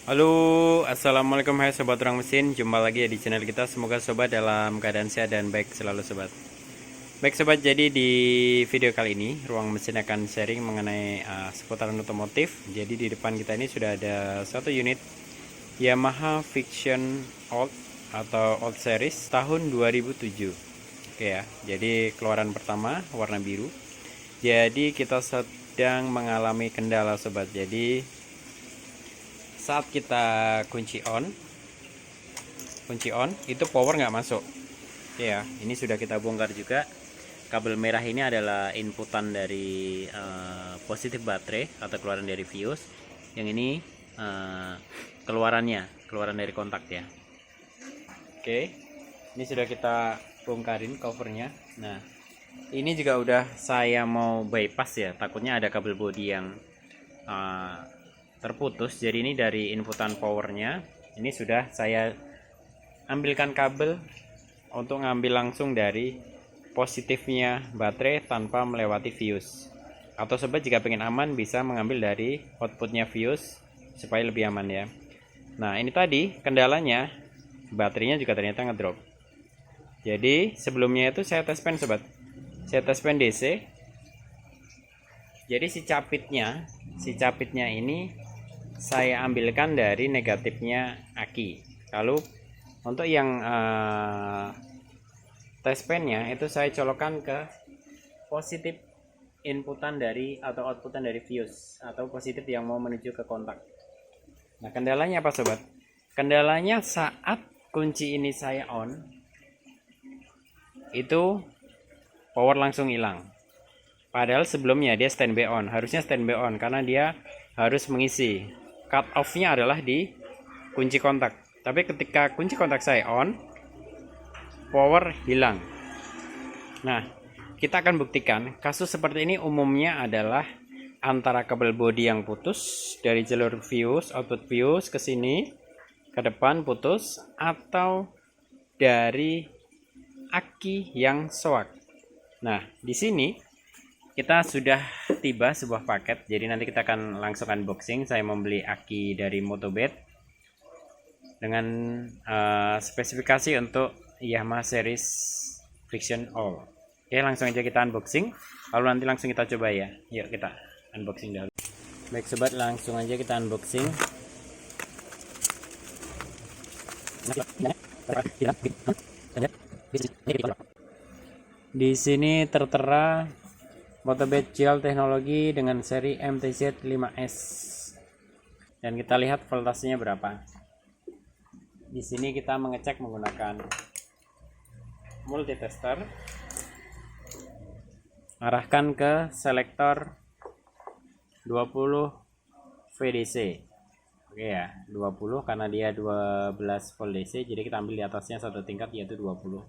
Halo, assalamualaikum hai sobat orang mesin. Jumpa lagi ya di channel kita. Semoga sobat dalam keadaan sehat dan baik selalu sobat. Baik sobat, jadi di video kali ini Ruang Mesin akan sharing mengenai seputaran otomotif. Jadi di depan kita ini sudah ada satu unit Yamaha Vision Old atau Old Series tahun 2007. Oke ya, jadi keluaran pertama warna biru. Jadi kita sedang mengalami kendala sobat. Jadi saat kita kunci on itu power nggak masuk. Oke ya, ini sudah kita bongkar juga. Kabel merah ini adalah inputan dari positif baterai atau keluaran dari fuse. Yang ini keluaran dari kontak ya. Oke, ini sudah kita bongkarin covernya. Nah, ini juga udah saya mau bypass ya, takutnya ada kabel bodi yang terputus. Jadi ini dari inputan powernya ini sudah saya ambilkan kabel untuk ngambil langsung dari positifnya baterai tanpa melewati fuse. Atau sobat jika pengen aman bisa mengambil dari outputnya fuse supaya lebih aman ya. Nah ini tadi kendalanya baterainya juga ternyata ngedrop. Jadi sebelumnya itu saya tes pen sobat, saya tes pen DC. Jadi si capitnya ini saya ambilkan dari negatifnya aki. Lalu untuk yang tes pennya itu saya colokkan ke positif inputan dari atau outputan dari fuse atau positif yang mau menuju ke kontak. Nah kendalanya apa sobat? Kendalanya saat kunci ini saya on itu power langsung hilang. Padahal sebelumnya dia standby on, harusnya standby on karena dia harus mengisi. Cut off-nya adalah di kunci kontak. Tapi ketika kunci kontak saya on, power hilang. Nah, kita akan buktikan kasus seperti ini umumnya adalah antara kabel bodi yang putus dari jalur fuse, output fuse ke sini, ke depan putus, atau dari aki yang soak. Nah, di sini kita sudah tiba sebuah paket, jadi nanti kita akan langsung unboxing. Saya membeli aki dari Motobed dengan spesifikasi untuk Yamaha series Vision All. Oke, langsung aja kita unboxing, lalu nanti langsung kita coba ya. Yuk kita unboxing dahulu. Baik sobat, langsung aja kita unboxing. Di sini tertera Motobed Gel teknologi dengan seri MTZ5S. Dan kita lihat voltasenya berapa. Di sini kita mengecek menggunakan multitester. Arahkan ke selektor 20 VDC. Oke ya, 20 karena dia 12 volt DC, jadi kita ambil di atasnya satu tingkat yaitu 20.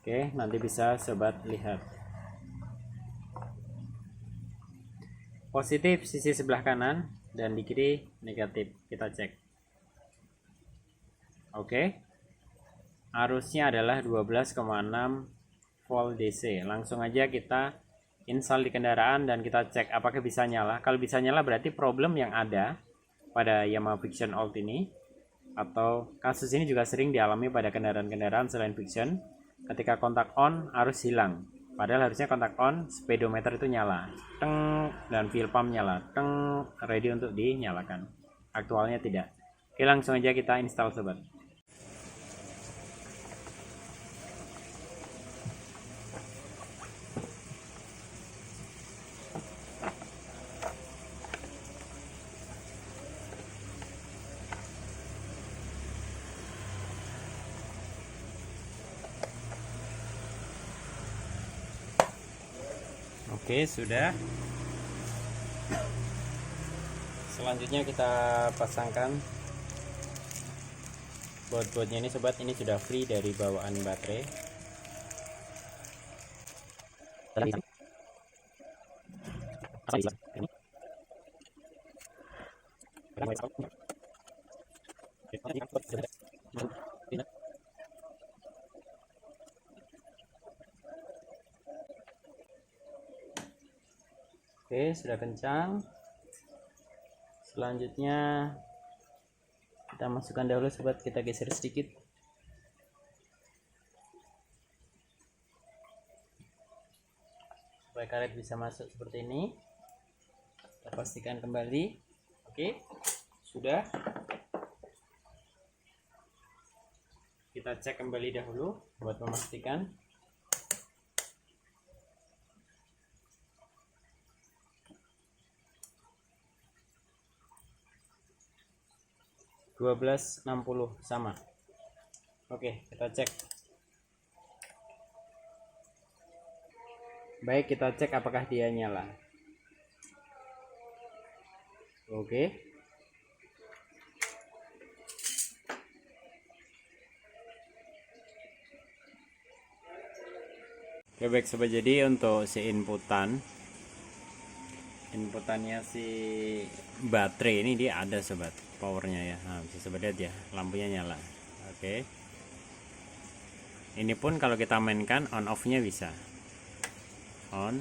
Oke, nanti bisa sobat lihat. Positif sisi sebelah kanan dan di kiri negatif. Kita cek. Oke. Arusnya adalah 12,6 volt DC. Langsung aja kita install di kendaraan dan kita cek apakah bisa nyala. Kalau bisa nyala berarti problem yang ada pada Yamaha Vision Old ini, atau kasus ini juga sering dialami pada kendaraan-kendaraan selain Vision. Ketika kontak on, arus hilang. Padahal harusnya kontak on, speedometer itu nyala, teng, dan fuel pump nyala, teng, ready untuk dinyalakan. Aktualnya tidak. Oke, langsung aja kita install sobat. Oke, sudah. Selanjutnya kita pasangkan baut-bautnya ini sobat. Ini sudah free dari bawaan baterai. Oke, sudah kencang. Selanjutnya Kita masukkan dahulu sobat, kita geser sedikit. Supaya karet bisa masuk seperti ini. Kita pastikan kembali. Oke, sudah. Kita cek kembali dahulu buat memastikan. (1260) sama. Oke, kita cek. Baik, kita cek apakah dia nyala. Oke. Oke, baik sobat, jadi untuk si inputannya si baterai ini dia ada sobat, powernya ya. Nah, bisa sobat lihat ya, lampunya nyala. Oke, ini pun kalau kita mainkan on off nya bisa on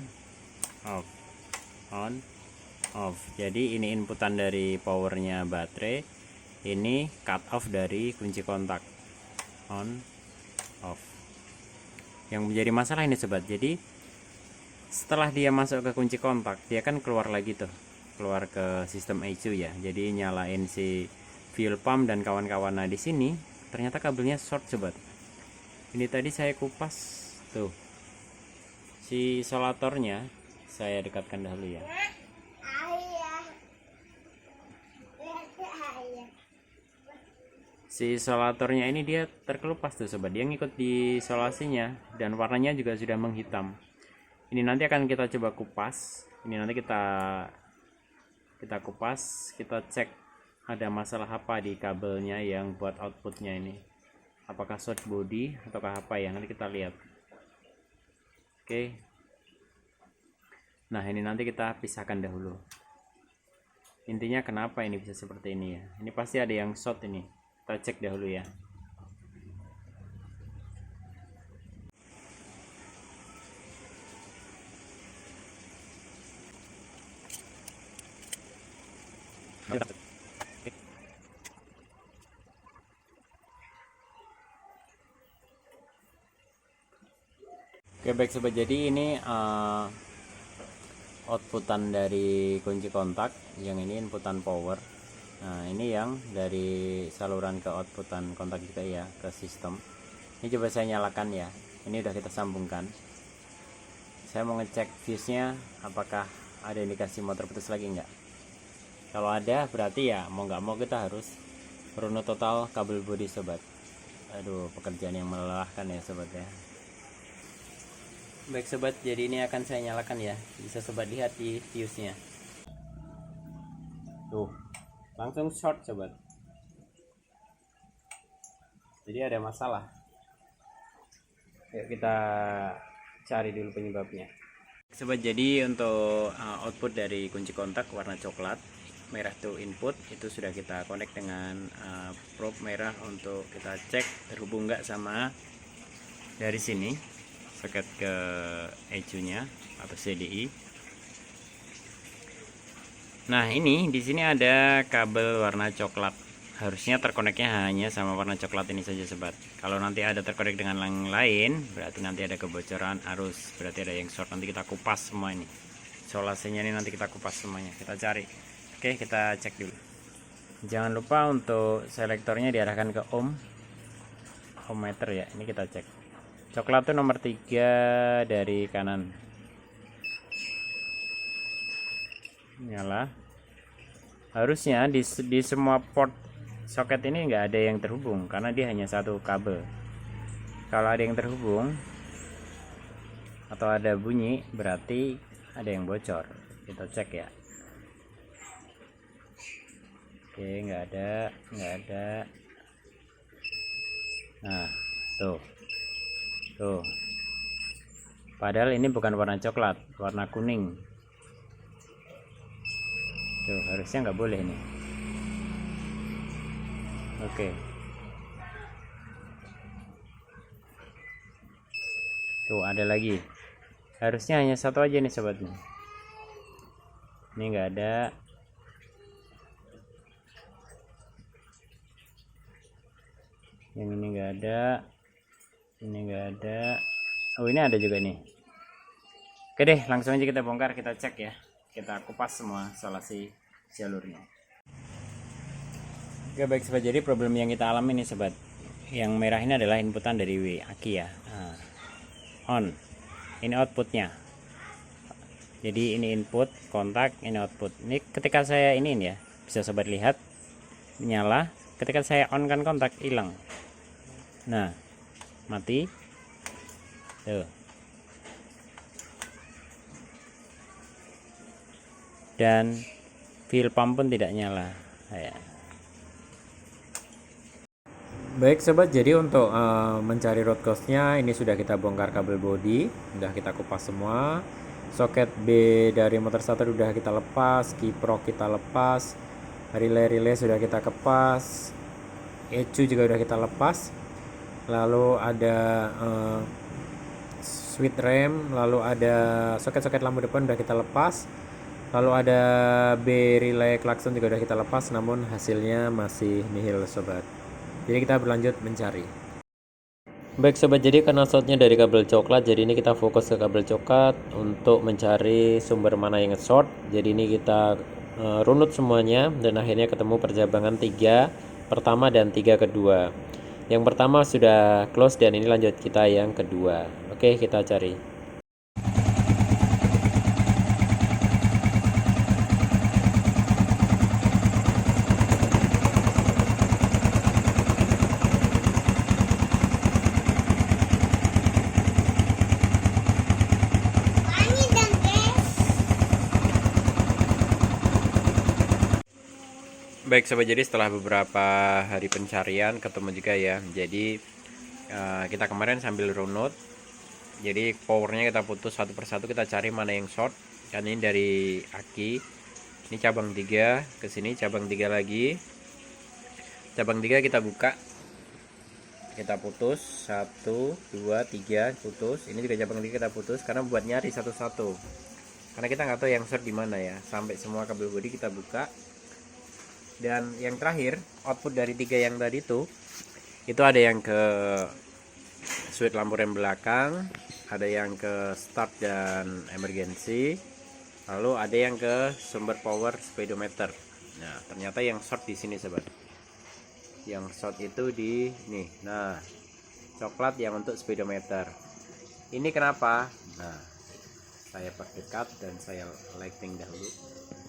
off. Jadi ini inputan dari powernya baterai, ini cut off dari kunci kontak, on off. Yang menjadi masalah ini sobat, jadi setelah dia masuk ke kunci kontak, dia kan keluar lagi tuh, keluar ke sistem ECU ya. Jadi nyalain si fuel pump dan kawan-kawan. Nah di sini ternyata kabelnya short sobat. Ini tadi saya kupas tuh, si isolatornya saya dekatkan dahulu ya. Si isolatornya ini dia terkelupas tuh sobat, dia ngikut di isolasinya dan warnanya juga sudah menghitam. Ini nanti akan kita coba kupas. Ini nanti kita kupas, kita cek ada masalah apa di kabelnya yang buat outputnya ini, apakah short body ataukah apa ya, nanti kita lihat. Oke, nah ini nanti kita pisahkan dahulu. Intinya kenapa ini bisa seperti ini ya, ini pasti ada yang short ini. Kita cek dahulu ya. Oke baik sobat, jadi ini outputan dari kunci kontak, yang ini inputan power. Nah ini yang dari saluran ke outputan kontak kita ya, ke sistem. Ini coba saya nyalakan ya, ini udah kita sambungkan. Saya mau ngecek fuse nya apakah ada indikasi motor putus lagi enggak. Kalau ada berarti ya mau nggak mau kita harus runut total kabel bodi sobat. Aduh, pekerjaan yang melelahkan ya sobat ya. Baik sobat, jadi ini akan saya nyalakan ya, bisa sobat lihat di fuse nya tuh, langsung short sobat. Jadi ada masalah. Yuk kita cari dulu penyebabnya sobat. Jadi untuk output dari kunci kontak warna coklat merah tuh input, itu sudah kita connect dengan probe merah untuk kita cek terhubung nggak sama dari sini soket ke ECU nya atau CDI. Nah ini di sini ada kabel warna coklat, harusnya terkoneknya hanya sama warna coklat ini saja sobat. Kalau nanti ada terkonek dengan yang lain berarti nanti ada kebocoran arus, berarti ada yang short. Nanti kita kupas semua ini, isolasinya ini nanti kita kupas semuanya, kita cari. Oke, kita cek dulu. Jangan lupa untuk selektornya diarahkan ke ohm meter ya. Ini kita cek. Coklat itu nomor 3 dari kanan. Nyala. Harusnya di semua port soket ini nggak ada yang terhubung karena dia hanya satu kabel. Kalau ada yang terhubung atau ada bunyi berarti ada yang bocor. Kita cek ya. Oke, nggak ada. Nah tuh padahal ini bukan warna coklat, warna kuning tuh, harusnya nggak boleh nih. Oke, tuh ada lagi, harusnya hanya satu aja nih sobat nih. Ini nggak ada. Yang ini nggak ada, ini nggak ada. Oh, ini ada juga nih. Oke deh, langsung aja kita bongkar, kita cek ya, kita kupas semua isolasi jalurnya. Oke baik sobat, jadi problem yang kita alami nih sobat, yang merah ini adalah inputan dari aki ya. Nah, on, ini outputnya. Jadi ini input kontak, ini output. Ini ketika saya ini ya, bisa sobat lihat nyala. Ketika saya on kan kontak hilang. Nah, mati. Tuh. Dan fuel pump pun tidak nyala. Ya. Baik sobat, jadi untuk mencari root cause-nya ini sudah kita bongkar kabel body, sudah kita kupas semua. Soket B dari motor starter sudah kita lepas, kiprok kita lepas, relay sudah kita kepas, ECU juga sudah kita lepas. Lalu ada switch rem, lalu ada soket-soket lampu depan sudah kita lepas. Lalu ada B relay klakson juga sudah kita lepas, namun hasilnya masih nihil sobat. Jadi kita berlanjut mencari. Baik sobat, jadi karena shortnya dari kabel coklat, jadi ini kita fokus ke kabel coklat untuk mencari sumber mana yang short. Jadi ini kita runut semuanya dan akhirnya ketemu percabangan 3 pertama dan 3 kedua. Yang pertama sudah close dan ini lanjut kita yang kedua. Oke, kita cari. Baik sobat, jadi setelah beberapa hari pencarian ketemu juga ya. Jadi kita kemarin sambil runut, jadi powernya kita putus satu persatu, kita cari mana yang short. Kan ini dari aki, ini cabang 3 ke sini, cabang 3 lagi, cabang 3 kita buka, kita putus 1 2 3 putus. Ini juga cabang 3 kita putus karena buat nyari satu-satu, karena kita nggak tahu yang short di mana ya. Sampai semua kabel bodi kita buka. Dan yang terakhir output dari 3 yang tadi itu ada yang ke switch lampu rem belakang, ada yang ke start dan emergency, lalu ada yang ke sumber power speedometer. Nah ternyata yang short di sini sobat, yang short itu di nih, nah coklat yang untuk speedometer. Ini kenapa? Nah saya perdekat dan saya lighting dahulu.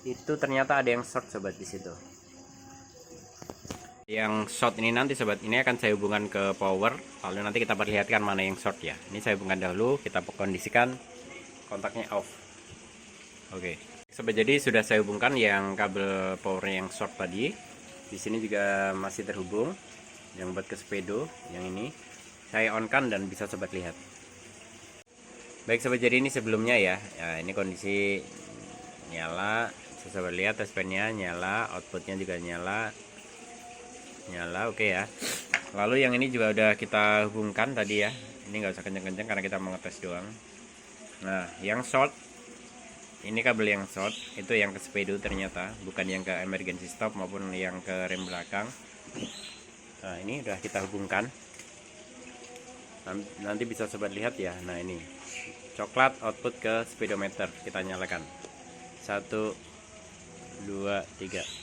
Itu ternyata ada yang short sobat di situ. Yang short ini nanti sobat, ini akan saya hubungkan ke power, lalu nanti kita perlihatkan mana yang short ya. Ini saya hubungkan dahulu, kita kondisikan kontaknya off. Oke sobat, jadi sudah saya hubungkan yang kabel powernya yang short tadi. Di sini juga masih terhubung yang buat ke speedo, yang ini saya on kan dan bisa sobat lihat. Baik sobat, jadi ini sebelumnya ya, ini kondisi nyala, bisa sobat lihat touchpad-nya nyala, outputnya juga nyala. Oke ya. Lalu yang ini juga udah kita hubungkan tadi ya, ini nggak usah kenceng-kenceng karena kita mau ngetes doang. Nah yang short, ini kabel yang short itu yang ke speedo ternyata, bukan yang ke emergency stop maupun yang ke rem belakang. Nah ini udah kita hubungkan, nanti bisa sobat lihat ya. Nah ini coklat output ke speedometer, kita nyalakan 1 2 3.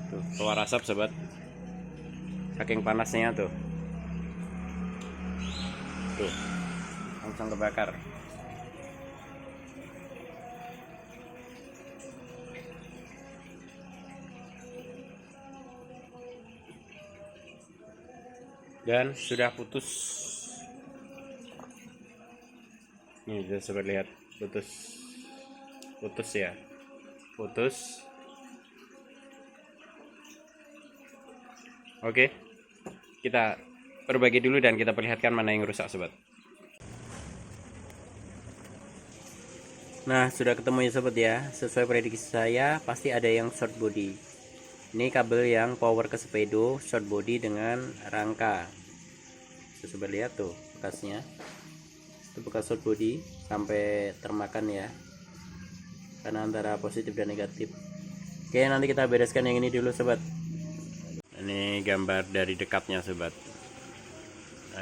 Tuh, keluar asap sobat, saking panasnya tuh langsung kebakar. Dan sudah putus. Nih bisa sobat lihat, putus ya, putus. Oke, kita perbagi dulu dan kita perlihatkan mana yang rusak sobat. Nah sudah ketemu ya sobat ya, sesuai prediksi saya pasti ada yang short body. Ini kabel yang power ke speedo short body dengan rangka. bisa sobat lihat tuh bekasnya, itu bekas short body sampai termakan ya, karena antara positif dan negatif. Oke, nanti kita bereskan yang ini dulu sobat. Ini gambar dari dekatnya sobat.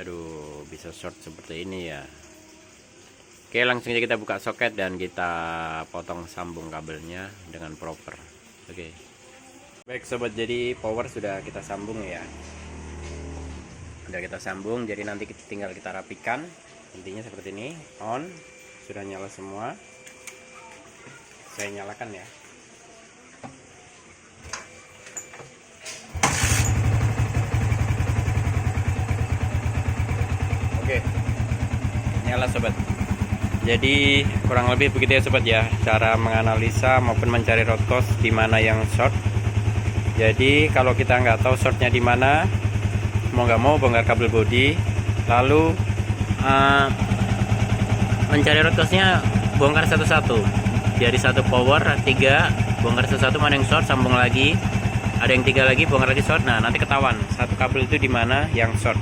Aduh, bisa short seperti ini ya. Oke, langsung aja kita buka soket dan kita potong sambung kabelnya dengan proper. Oke. Baik sobat, jadi power sudah kita sambung ya. Sudah kita sambung, jadi nanti tinggal kita rapikan. Intinya seperti ini, on, sudah nyala semua. Saya nyalakan ya. Oke, nyala sobat. Jadi kurang lebih begitu ya sobat ya, cara menganalisa maupun mencari root cause di mana yang short. Jadi kalau kita nggak tahu shortnya di mana, mau nggak mau bongkar kabel body, lalu mencari root cause-nya bongkar satu-satu. Dari satu power 3 bongkar satu-satu, mana yang short sambung lagi, ada yang 3 lagi bongkar lagi short. Nah nanti ketahuan satu kabel itu di mana yang short.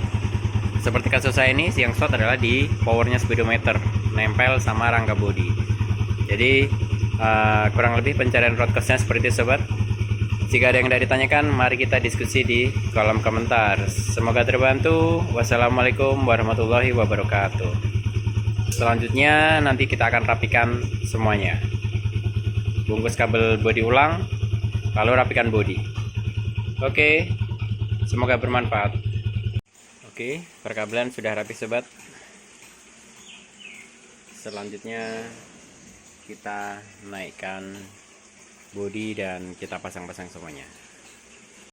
Seperti kasus saya ini, yang short adalah di powernya speedometer, nempel sama rangka body. Jadi kurang lebih pencarian root cause-nya seperti itu sobat. Jika ada yang tidak ditanyakan, mari kita diskusi di kolom komentar. Semoga terbantu. Wassalamualaikum warahmatullahi wabarakatuh. Selanjutnya nanti kita akan rapikan semuanya. Bungkus kabel body ulang, lalu rapikan body. Oke, semoga bermanfaat. Oke, perkabelan sudah rapi sobat. Selanjutnya kita naikkan body dan kita pasang-pasang semuanya.